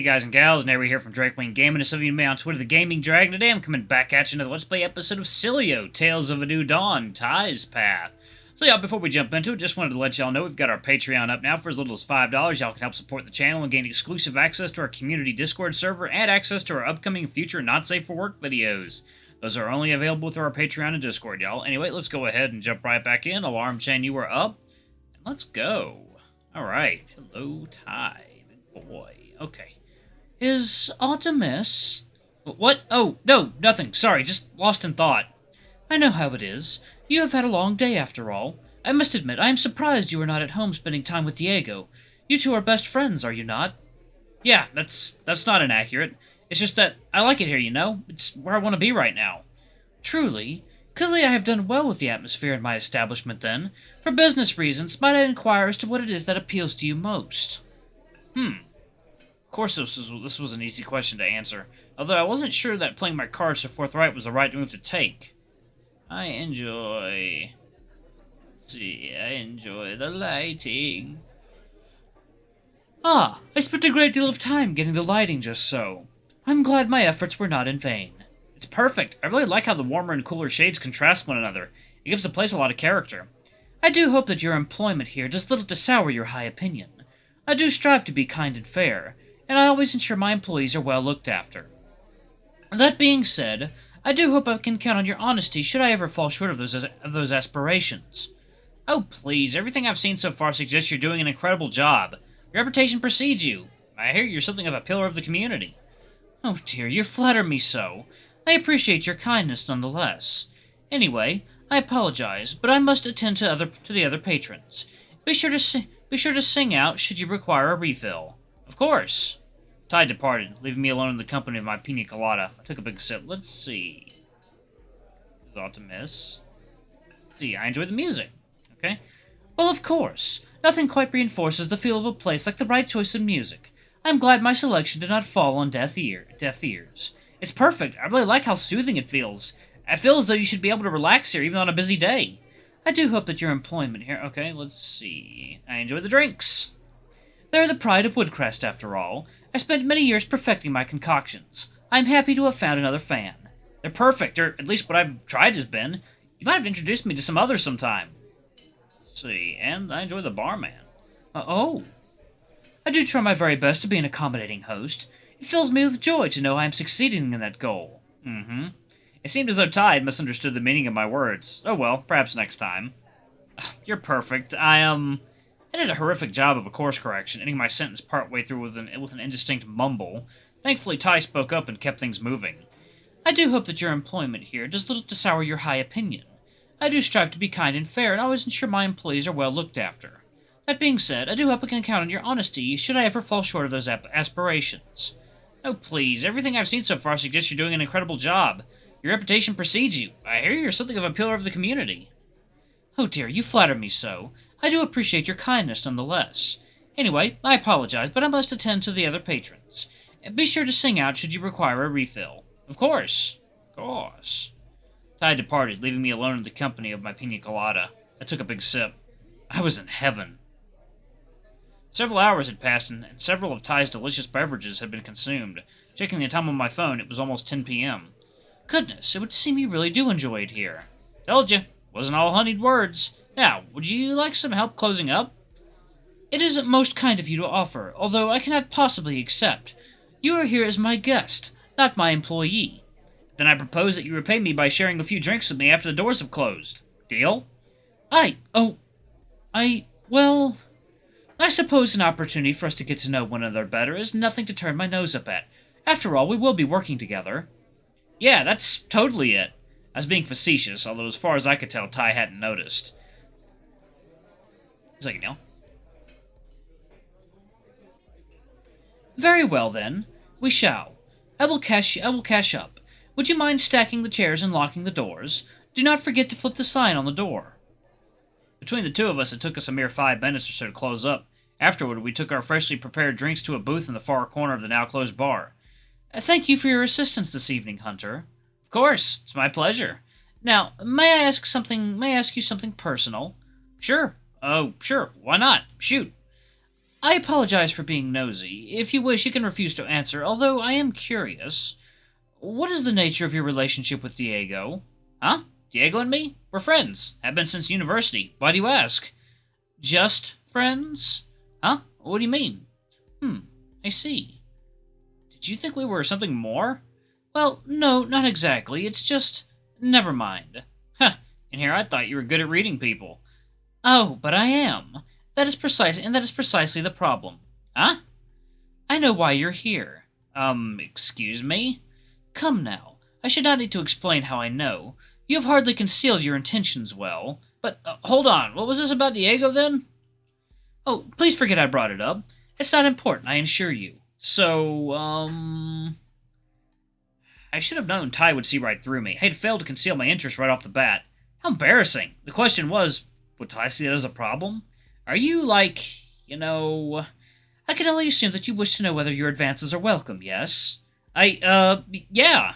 guys and gals? Nary here from Drakewing Gaming, and some of you may on Twitter, the Gaming Dragon. Today I'm coming back at you another Let's Play episode of Sileo, Tales of a New Dawn, Ty's Path. So yeah, before we jump into it, just wanted to let y'all know we've got our Patreon up now for as little as $5. Y'all can help support the channel and gain exclusive access to our community Discord server and access to our upcoming future Not Safe for Work videos. Those are only available through our Patreon and Discord, y'all. Anyway, let's go ahead and jump right back in. Alarm chain, you are up. And let's go. Alright. Hello, Ty. Good boy. Okay. Is Artemis... What? Oh, no, nothing. Sorry, just lost in thought. I know how it is. You have had a long day, after all. I must admit, I am surprised you are not at home spending time with Diego. You two are best friends, are you not? Yeah, that's not inaccurate. It's just that I like it here, you know? It's where I want to be right now. Truly? Clearly I have done well with the atmosphere in my establishment, then. For business reasons, might I inquire as to what it is that appeals to you most? Of course this was an easy question to answer, although I wasn't sure that playing my cards so forthright was the right move to take. I enjoy the lighting. Ah, I spent a great deal of time getting the lighting just so. I'm glad my efforts were not in vain. It's perfect. I really like how the warmer and cooler shades contrast one another. It gives the place a lot of character. I do hope that your employment here does little to sour your high opinion. I do strive to be kind and fair, and I always ensure my employees are well looked after. That being said, I do hope I can count on your honesty should I ever fall short of those aspirations. Oh, please, everything I've seen so far suggests you're doing an incredible job. Your reputation precedes you. I hear you're something of a pillar of the community. Oh dear, you flatter me so. I appreciate your kindness nonetheless. Anyway, I apologize, but I must attend to the other patrons. Be sure to sing out should you require a refill. Of course. Ty departed, leaving me alone in the company of my pina colada. I took a big sip. Let's see. This is Artemis. Let's see, I enjoy the music. Okay. Well, of course. Nothing quite reinforces the feel of a place like the right choice of music. I'm glad my selection did not fall on deaf ears. It's perfect. I really like how soothing it feels. I feel as though you should be able to relax here even on a busy day. I do hope that your employment here... Okay, let's see. I enjoy the drinks. They're the pride of Woodcrest, after all. I spent many years perfecting my concoctions. I'm happy to have found another fan. They're perfect, or at least what I've tried has been. You might have introduced me to some others sometime. Let's see, and I enjoy the barman. Oh. I do try my very best to be an accommodating host. It fills me with joy to know I am succeeding in that goal. It seemed as though Ty had misunderstood the meaning of my words. Oh well, perhaps next time. You're perfect. I did a horrific job of a course correction, ending my sentence partway through with an indistinct mumble. Thankfully, Ty spoke up and kept things moving. I do hope that your employment here does little to sour your high opinion. I do strive to be kind and fair, and always ensure my employees are well looked after. That being said, I do hope I can count on your honesty should I ever fall short of those aspirations. Oh, please, everything I've seen so far suggests you're doing an incredible job. Your reputation precedes you. I hear you're something of a pillar of the community. Oh dear, you flatter me so. I do appreciate your kindness nonetheless. Anyway, I apologize, but I must attend to the other patrons. Be sure to sing out should you require a refill. Of course. Of course. Ty departed, leaving me alone in the company of my pina colada. I took a big sip. I was in heaven. Several hours had passed, and several of Ty's delicious beverages had been consumed. Checking the time on my phone, it was almost 10 p.m. Goodness, it would seem you really do enjoy it here. Told you, wasn't all honeyed words. Now, would you like some help closing up? It is most kind of you to offer, although I cannot possibly accept. You are here as my guest, not my employee. Then I propose that you repay me by sharing a few drinks with me after the doors have closed. Deal? Well, I suppose an opportunity for us to get to know one another better is nothing to turn my nose up at. After all, we will be working together. Yeah, that's totally it. I was being facetious, although as far as I could tell, Ty hadn't noticed. So you know. Very well, then. We shall. I will cash up. Would you mind stacking the chairs and locking the doors? Do not forget to flip the sign on the door. Between the two of us, it took us a mere 5 minutes or so to close up. Afterward, we took our freshly prepared drinks to a booth in the far corner of the now-closed bar. Thank you for your assistance this evening, Hunter. Of course, it's my pleasure. Now, may I ask you something personal? Sure. Oh, sure, why not? Shoot. I apologize for being nosy. If you wish, you can refuse to answer, although I am curious. What is the nature of your relationship with Diego? Huh? Diego and me? We're friends. Have been since university. Why do you ask? Just friends? Huh? What do you mean? I see. Did you think we were something more? Well, no, not exactly. It's just... Never mind. Huh. In here I thought you were good at reading people. Oh, but I am. That is precisely the problem. Huh? I know why you're here. Excuse me? Come now. I should not need to explain how I know. You have hardly concealed your intentions well. But, hold on. What was this about Diego, then? Oh, please forget I brought it up. It's not important, I assure you. So, I should have known Ty would see right through me. I had failed to conceal my interest right off the bat. How embarrassing. The question was, would Ty see it as a problem? Are you, like, I can only assume that you wish to know whether your advances are welcome, yes? Yeah.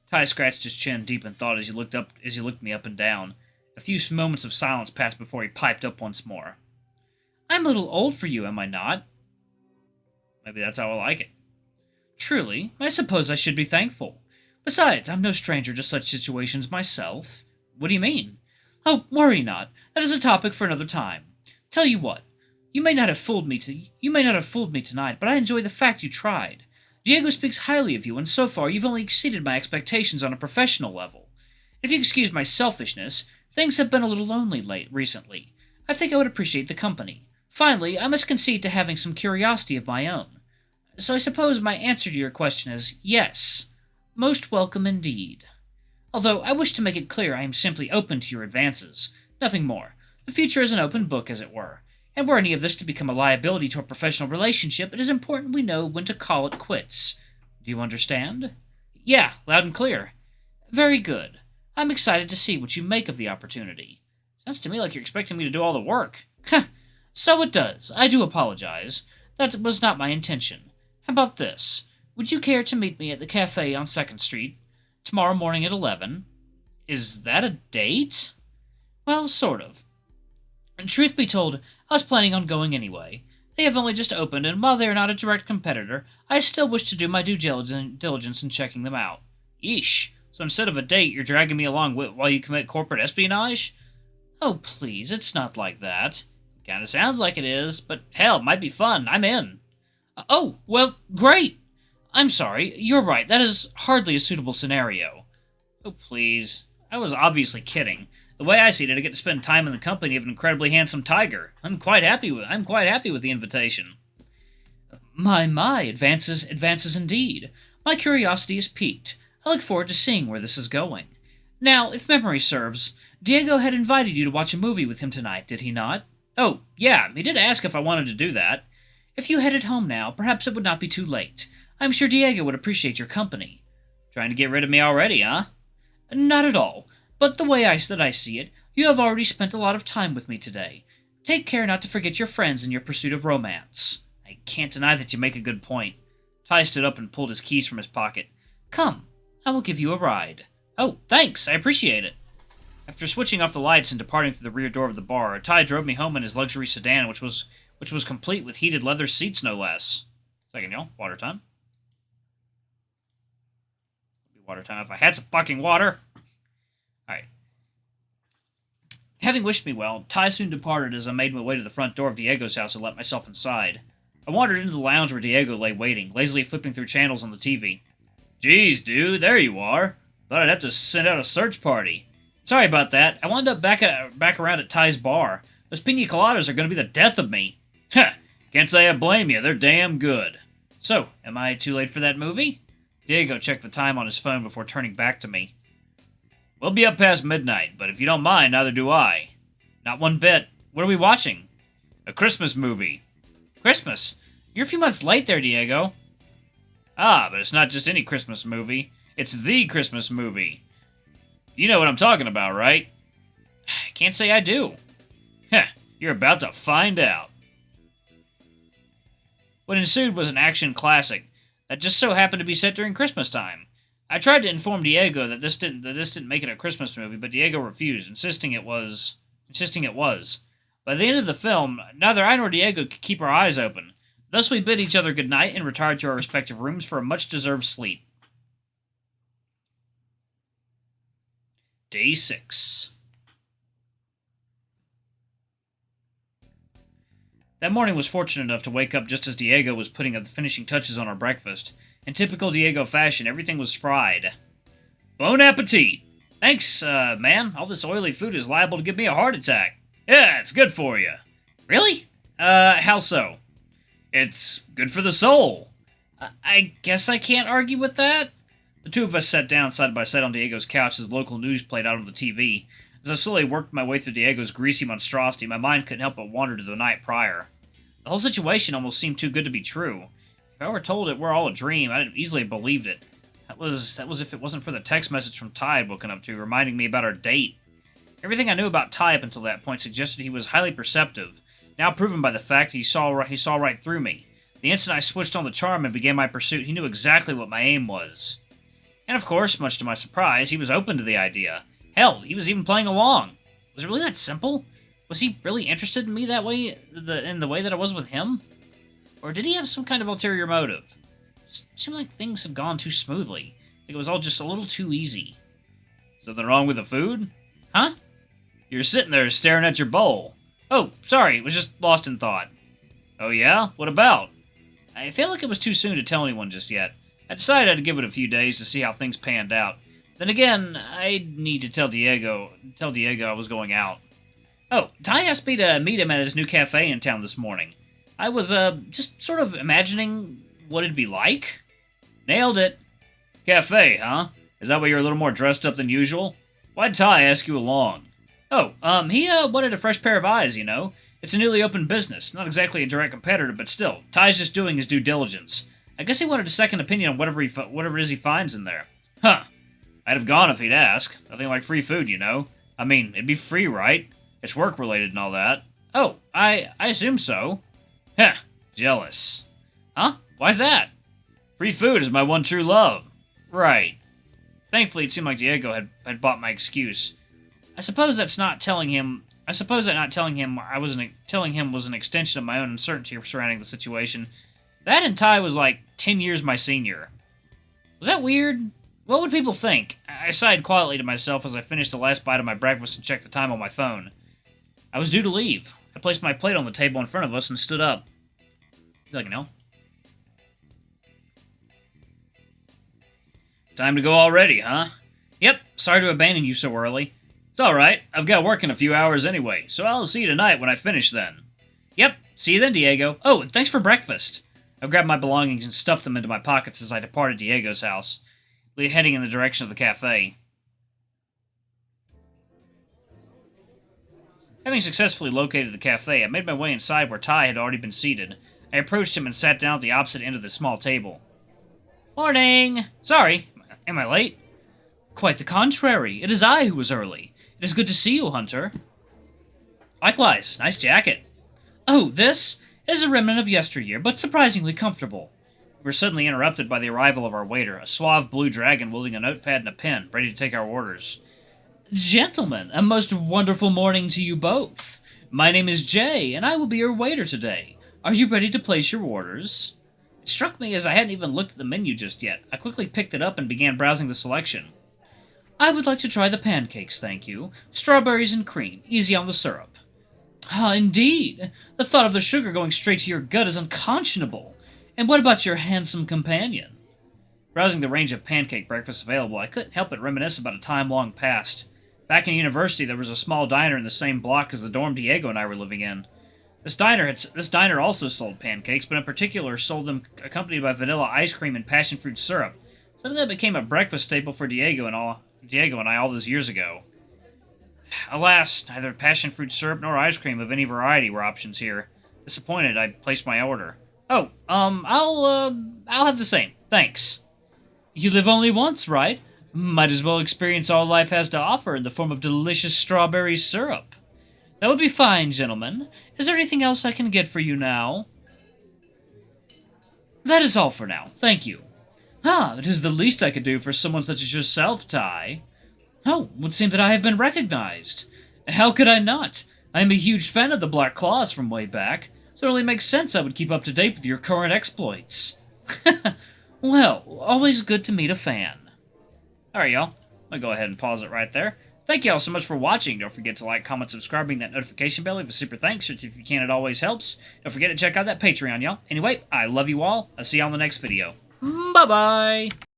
Ty scratched his chin deep in thought as he looked me up and down. A few moments of silence passed before he piped up once more. I'm a little old for you, am I not? Maybe that's how I like it. Truly, I suppose I should be thankful. Besides, I'm no stranger to such situations myself. What do you mean? Oh, worry not. That is a topic for another time. Tell you what, you may not have fooled me tonight, but I enjoy the fact you tried. Diego speaks highly of you, and so far you've only exceeded my expectations on a professional level. If you excuse my selfishness, things have been a little lonely recently. I think I would appreciate the company. Finally, I must concede to having some curiosity of my own. So I suppose my answer to your question is yes. Most welcome indeed. Although I wish to make it clear I am simply open to your advances. Nothing more. The future is an open book, as it were. And were any of this to become a liability to a professional relationship, it is important we know when to call it quits. Do you understand? Yeah, loud and clear. Very good. I'm excited to see what you make of the opportunity. Sounds to me like you're expecting me to do all the work. Heh. So it does. I do apologize. That was not my intention. How about this? Would you care to meet me at the cafe on 2nd Street tomorrow morning at 11? Is that a date? Well, sort of. And truth be told, I was planning on going anyway. They have only just opened, and while they are not a direct competitor, I still wish to do my due diligence in checking them out. Yeesh. So instead of a date, you're dragging me along while you commit corporate espionage? Oh, please, it's not like that. Kinda sounds like it is, but hell, it might be fun. I'm in. Oh, well, great. I'm sorry, you're right. That is hardly a suitable scenario. Oh, please. I was obviously kidding. The way I see it, I get to spend time in the company of an incredibly handsome tiger. I'm quite happy with the invitation. My, advances indeed. My curiosity is piqued. I look forward to seeing where this is going. Now, if memory serves, Diego had invited you to watch a movie with him tonight, did he not? Oh, yeah, he did ask if I wanted to do that. If you headed home now, perhaps it would not be too late. I'm sure Diego would appreciate your company. Trying to get rid of me already, huh? Not at all. But the way I see it, you have already spent a lot of time with me today. Take care not to forget your friends in your pursuit of romance. I can't deny that you make a good point. Ty stood up and pulled his keys from his pocket. Come, I will give you a ride. Oh, thanks, I appreciate it. After switching off the lights and departing through the rear door of the bar, Ty drove me home in his luxury sedan, which was complete with heated leather seats, no less. Second, y'all. Water time. Water time if I had some fucking water. Alright. Having wished me well, Ty soon departed as I made my way to the front door of Diego's house and let myself inside. I wandered into the lounge where Diego lay waiting, lazily flipping through channels on the TV. Geez, dude, there you are. Thought I'd have to send out a search party. Sorry about that. I wound up back around at Ty's bar. Those pina coladas are going to be the death of me. Heh, can't say I blame you. They're damn good. So, am I too late for that movie? Diego checked the time on his phone before turning back to me. We'll be up past midnight, but if you don't mind, neither do I. Not one bit. What are we watching? A Christmas movie. Christmas? You're a few months late there, Diego. Ah, but it's not just any Christmas movie. It's the Christmas movie. You know what I'm talking about, right? I can't say I do. Heh, you're about to find out. What ensued was an action classic that just so happened to be set during Christmas time. I tried to inform Diego that this didn't make it a Christmas movie, but Diego refused, insisting it was. By the end of the film, neither I nor Diego could keep our eyes open. Thus we bid each other good night and retired to our respective rooms for a much-deserved sleep. Day 6. That morning was fortunate enough to wake up just as Diego was putting up the finishing touches on our breakfast. In typical Diego fashion, everything was fried. Bon appetit! Thanks, man. All this oily food is liable to give me a heart attack. Yeah, it's good for you. Really? How so? It's good for the soul. I guess I can't argue with that. The two of us sat down side by side on Diego's couch as local news played out on the TV. As I slowly worked my way through Diego's greasy monstrosity, my mind couldn't help but wander to the night prior. The whole situation almost seemed too good to be true. If I were told it were all a dream, I'd have easily believed it. That was if it wasn't for the text message from Ty I'd woken up to, reminding me about our date. Everything I knew about Ty up until that point suggested he was highly perceptive, now proven by the fact he saw right through me. The instant I switched on the charm and began my pursuit, he knew exactly what my aim was. And of course, much to my surprise, he was open to the idea. Hell, he was even playing along. Was it really that simple? Was he really interested in me that way, in the way that I was with him? Or did he have some kind of ulterior motive? It seemed like things had gone too smoothly. Like it was all just a little too easy. Something wrong with the food? Huh? You're sitting there staring at your bowl. Oh, sorry, was just lost in thought. Oh yeah? What about? I feel like it was too soon to tell anyone just yet. I decided I'd give it a few days to see how things panned out. Then again, I'd need to tell Diego I was going out. Oh, Ty asked me to meet him at his new cafe in town this morning. I was, just sort of imagining what it'd be like. Nailed it. Cafe, huh? Is that why you're a little more dressed up than usual? Why'd Ty ask you along? Oh, he, wanted a fresh pair of eyes, you know. It's a newly opened business. Not exactly a direct competitor, but still. Ty's just doing his due diligence. I guess he wanted a second opinion on whatever it is he finds in there. Huh. I'd have gone if he'd asked. Nothing like free food, you know. I mean, it'd be free, right? It's work-related and all that. Oh, I assume so. Heh, jealous. Huh? Why's that? Free food is my one true love. Right. Thankfully, it seemed like Diego had bought my excuse. I suppose that not telling him was an extension of my own uncertainty surrounding the situation. That and Ty was like 10 years my senior. Was that weird? What would people think? I sighed quietly to myself as I finished the last bite of my breakfast and checked the time on my phone. I was due to leave. I placed my plate on the table in front of us and stood up. Feel like an L? Time to go already, huh? Yep, sorry to abandon you so early. It's alright, I've got work in a few hours anyway, so I'll see you tonight when I finish then. Yep, see you then, Diego. Oh, and thanks for breakfast. I grabbed my belongings and stuffed them into my pockets as I departed Diego's house, heading in the direction of the cafe. Having successfully located the cafe, I made my way inside where Ty had already been seated. I approached him and sat down at the opposite end of the small table. Morning! Sorry, am I late? Quite the contrary. It is I who was early. It is good to see you, Hunter. Likewise. Nice jacket. Oh, this is a remnant of yesteryear, but surprisingly comfortable. We were suddenly interrupted by the arrival of our waiter, a suave blue dragon wielding a notepad and a pen, ready to take our orders. Gentlemen, a most wonderful morning to you both. My name is Jay, and I will be your waiter today. Are you ready to place your orders? It struck me as I hadn't even looked at the menu just yet. I quickly picked it up and began browsing the selection. I would like to try the pancakes, thank you. Strawberries and cream, easy on the syrup. Ah, indeed. The thought of the sugar going straight to your gut is unconscionable. And what about your handsome companion? Browsing the range of pancake breakfasts available, I couldn't help but reminisce about a time long past. Back in university, there was a small diner in the same block as the dorm Diego and I were living in. This diner also sold pancakes, but in particular sold them accompanied by vanilla ice cream and passion fruit syrup. Something that became a breakfast staple for Diego and I all those years ago. Alas, neither passion fruit syrup nor ice cream of any variety were options here. Disappointed, I placed my order. Oh, I'll have the same. Thanks. You live only once, right? Might as well experience all life has to offer in the form of delicious strawberry syrup. That would be fine, gentlemen. Is there anything else I can get for you now? That is all for now. Thank you. Ah, it is the least I could do for someone such as yourself, Ty. Oh, would seem that I have been recognized. How could I not? I'm a huge fan of the Black Claws from way back, so it only makes sense I would keep up to date with your current exploits. Well, always good to meet a fan. Alright, y'all. I'm gonna go ahead and pause it right there. Thank you all so much for watching. Don't forget to like, comment, subscribe, ring that notification bell. Leave a super thanks. If you can, it always helps. Don't forget to check out that Patreon, y'all. Anyway, I love you all. I'll see you on the next video. Bye-bye!